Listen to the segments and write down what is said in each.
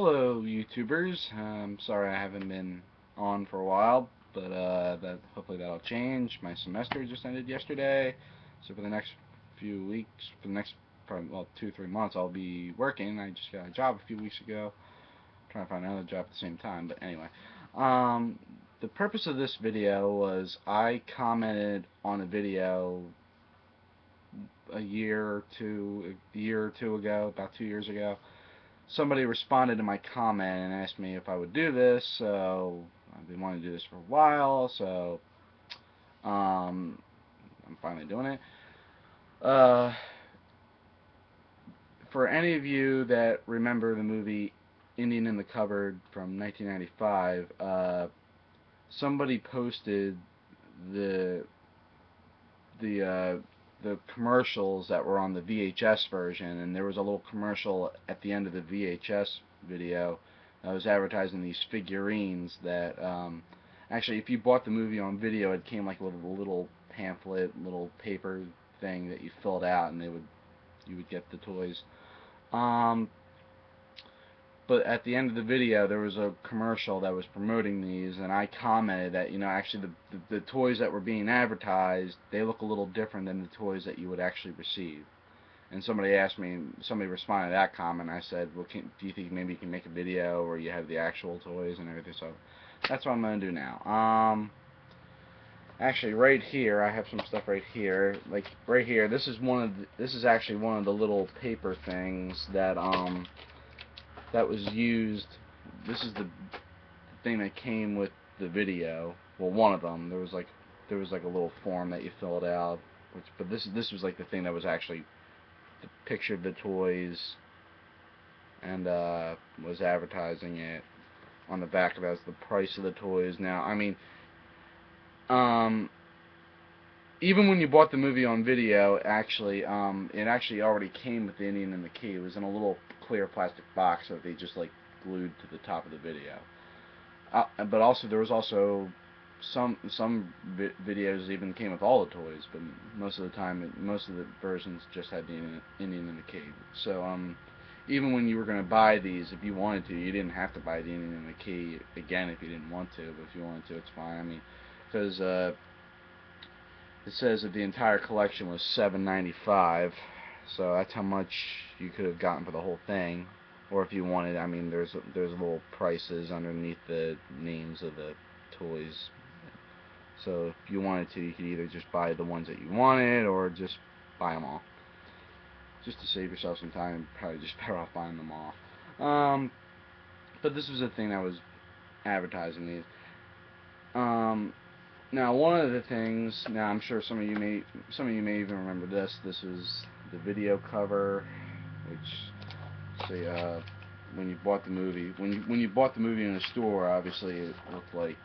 Hello, YouTubers. Sorry I haven't been on for a while, but that hopefully that'll change. My semester just ended yesterday, so for the next few weeks, for the next probably 2 or 3 months, I'll be working. I just got a job a few weeks ago. I'm trying to find another job at the same time, but anyway. Um, the purpose of this video was I commented on a video a year or two ago, about 2 years ago. Somebody responded to my comment and asked me if I would do this, so I've been wanting to do this for a while, so um, I'm finally doing it. Uh, for any of you that remember the movie Indian in the Cupboard from 1995, somebody posted the the uh, the commercials that were on the VHS version, and there was a little commercial at the end of the VHS video that was advertising these figurines that actually, if you bought the movie on video, it came like with a little pamphlet, little paper thing that you filled out, and you would get the toys. Um, but at the end of the video, there was a commercial that was promoting these, and I commented that, actually the toys that were being advertised, they look a little different than the toys that you would actually receive. And somebody responded to that comment. I said, well, do you think maybe you can make a video where you have the actual toys and everything? So that's what I'm going to do now. Actually, right here, I have some stuff right here. Like right here, this is actually one of the little paper things that was used. This is the thing that came with the video. Well, one of them. There was like a little form that you filled out. But this was like the thing that was actually pictured the toys and was advertising it. On the back of it as the price of the toys. Now, I mean, um, even when you bought the movie on video, actually, it actually already came with the Indian and the key. It was in a little clear plastic box that they just like glued to the top of the video. But also there was also some videos even came with all the toys, but most of the time, most of the versions just had the Indian and the key. So even when you were going to buy these, if you wanted to, you didn't have to buy the Indian and the key again if you didn't want to. But if you wanted to, it's fine. I mean, because it says that the entire collection was $7.95, so that's how much you could have gotten for the whole thing. Or if you wanted, I mean, there's little prices underneath the names of the toys. So if you wanted to, you could either just buy the ones that you wanted, or just buy them all. Just to save yourself some time, probably just better off buying them all. But this was the thing that was advertising these. Now, one of the things, now I'm sure some of you may even remember this. This is the video cover, which say when you bought the movie, when you bought the movie in a store, obviously it looked like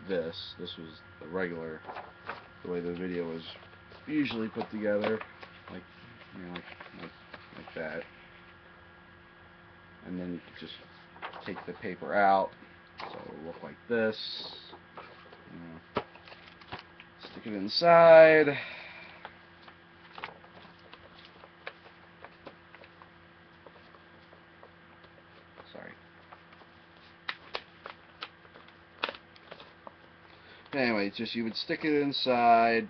this. This was the way the video was usually put together, like like that. And then you could just take the paper out, so it'll look like this. Stick it inside. Sorry. Anyway, it's just you would stick it inside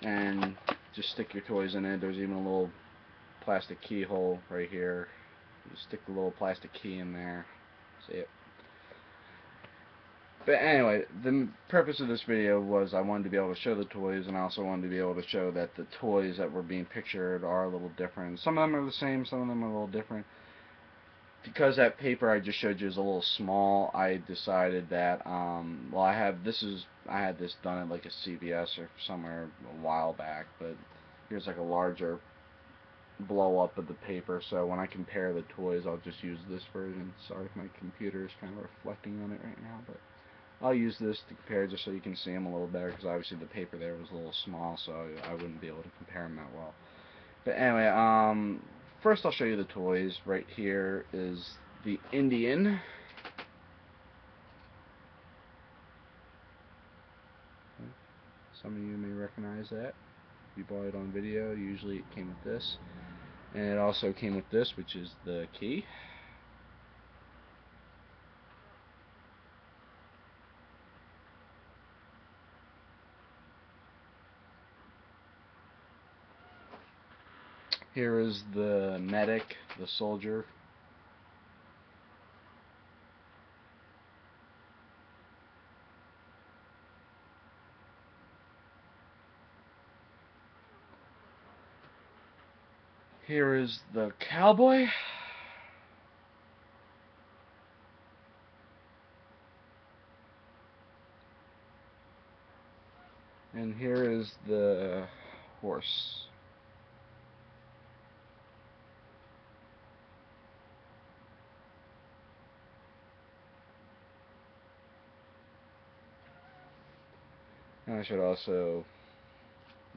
and just stick your toys in it. There's even a little plastic keyhole right here. You stick the little plastic key in there. See it? But anyway, the purpose of this video was I wanted to be able to show the toys, and I also wanted to be able to show that the toys that were being pictured are a little different. Some of them are the same, some of them are a little different. Because that paper I just showed you is a little small, I decided that, well, I had this done at like a CVS or somewhere a while back, but here's like a larger blow up of the paper, so when I compare the toys, I'll just use this version. Sorry if my computer is kind of reflecting on it right now, but I'll use this to compare just so you can see them a little better, because obviously the paper there was a little small, so I wouldn't be able to compare them that well. But anyway, first I'll show you the toys. Right here is the Indian. Some of you may recognize that. If you bought it on video, usually it came with this. And it also came with this, which is the key. Here is the medic, the soldier. Here is the cowboy. And here is the horse. And I should also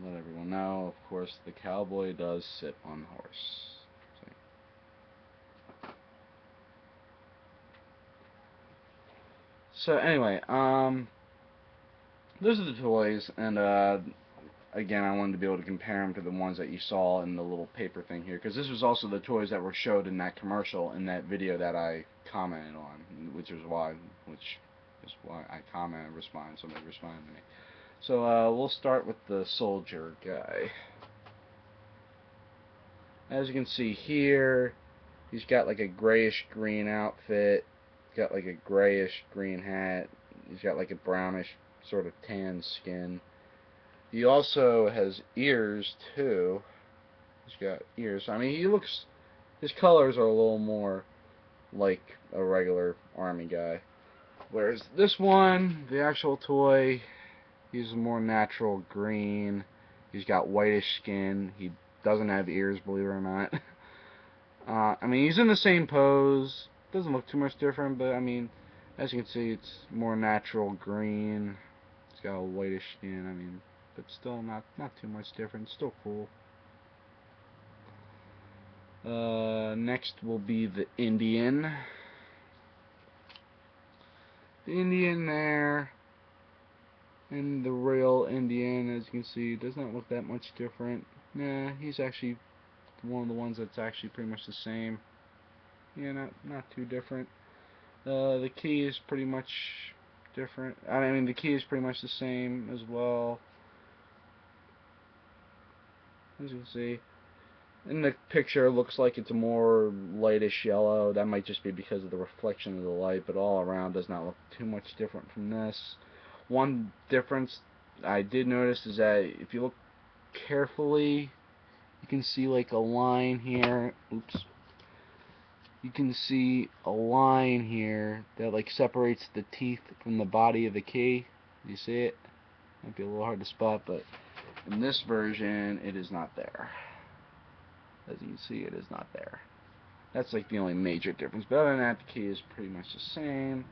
let everyone know, of course, the cowboy does sit on the horse. So anyway, those are the toys, and again, I wanted to be able to compare them to the ones that you saw in the little paper thing here, because this was also the toys that were showed in that commercial, in that video that I commented on, which is why I commented, somebody responded to me. So we'll start with the soldier guy. As you can see here, he's got like a grayish green outfit. He's got like a grayish green hat. He's got like a brownish sort of tan skin. He also has ears too. He's got ears. I mean, his colors are a little more like a regular army guy. Whereas this one, the actual toy, he's a more natural green. He's got whitish skin. He doesn't have ears, believe it or not. I mean, he's in the same pose. Doesn't look too much different, but I mean, as you can see, it's more natural green. It's got a whitish skin. I mean, but still not too much different. Still cool. Next will be the Indian. The Indian there, and the real Indian, as you can see, does not look that much different. Nah, he's actually one of the ones that's actually pretty much the same. Yeah, not too different. The key is pretty much different. I mean, the key is pretty much the same as well. As you can see, in the picture, it looks like it's a more lightish yellow. That might just be because of the reflection of the light, but all around does not look too much different from this. One difference I did notice is that if you look carefully, you can see like a line here. Oops. You can see a line here that like separates the teeth from the body of the key. You see it? Might be a little hard to spot, but in this version, it is not there. As you can see, it is not there. That's like the only major difference. But other than that, the key is pretty much the same.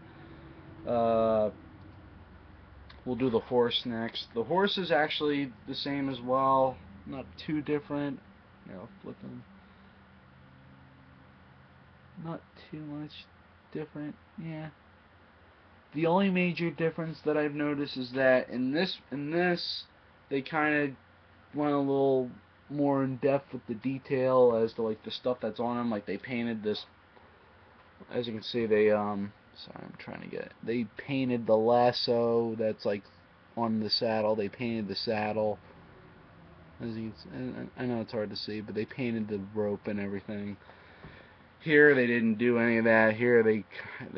We'll do the horse next. The horse is actually the same as well. Not too different. Here, I'll flip them. Not too much different. Yeah. The only major difference that I've noticed is that in this they kind of went a little more in depth with the detail as to like the stuff that's on them. Like they painted this, as you can see, they sorry, I'm trying to get it. They painted the lasso that's like on the saddle. They painted the saddle. As you can see, I know it's hard to see, but they painted the rope and everything. Here they didn't do any of that. Here they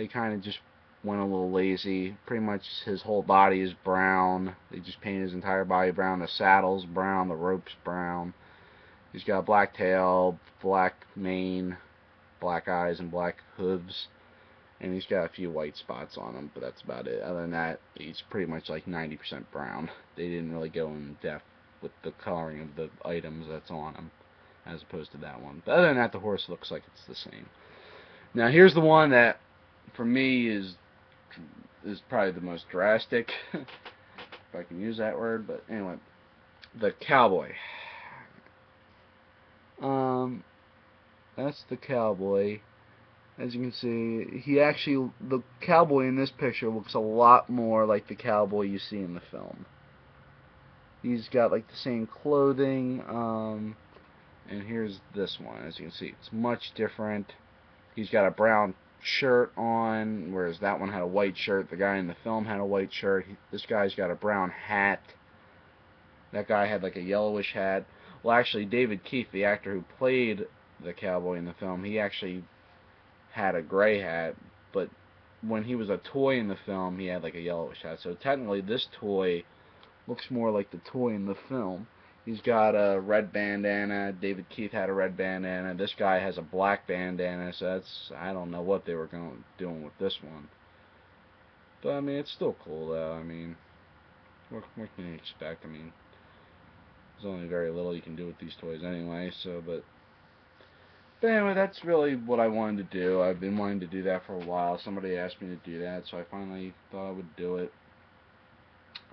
kind of just went a little lazy. Pretty much his whole body is brown. They just painted his entire body brown. The saddle's brown. The rope's brown. He's got a black tail, black mane, black eyes, and black hooves. And he's got a few white spots on him, but that's about it. Other than that, he's pretty much like 90% brown. They didn't really go in depth with the coloring of the items that's on him, as opposed to that one. But other than that, the horse looks like it's the same. Now here's the one that, for me, is probably the most drastic, if I can use that word. But anyway, the cowboy. That's the cowboy. As you can see, the cowboy in this picture looks a lot more like the cowboy you see in the film. He's got like the same clothing, and here's this one. As you can see, it's much different. He's got a brown shirt on, whereas that one had a white shirt. The guy in the film had a white shirt. This guy's got a brown hat. That guy had like a yellowish hat. Well, actually, David Keith, the actor who played the cowboy in the film, he actually had a gray hat, but when he was a toy in the film, he had like a yellowish hat. So technically, this toy looks more like the toy in the film. He's got a red bandana. David Keith had a red bandana. This guy has a black bandana. So that's, I don't know what they were doing with this one. But I mean, it's still cool though. I mean, what can you expect? I mean, there's only very little you can do with these toys anyway. So, but anyway, that's really what I wanted to do. I've been wanting to do that for a while. Somebody asked me to do that, so I finally thought I would do it.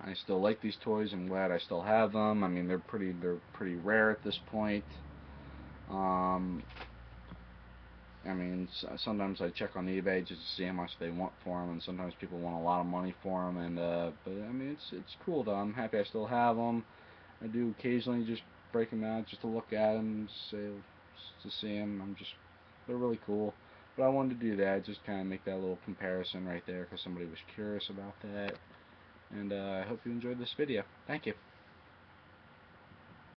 I still like these toys. I'm glad I still have them. I mean, they're pretty rare at this point. Um, I mean, sometimes I check on eBay just to see how much they want for them, and sometimes people want a lot of money for them. And but I mean, it's cool though. I'm happy I still have them. I do occasionally just break them out just to look at them, to see them. They're really cool. But I wanted to do that, just kind of make that little comparison right there, because somebody was curious about that. And I hope you enjoyed this video. Thank you.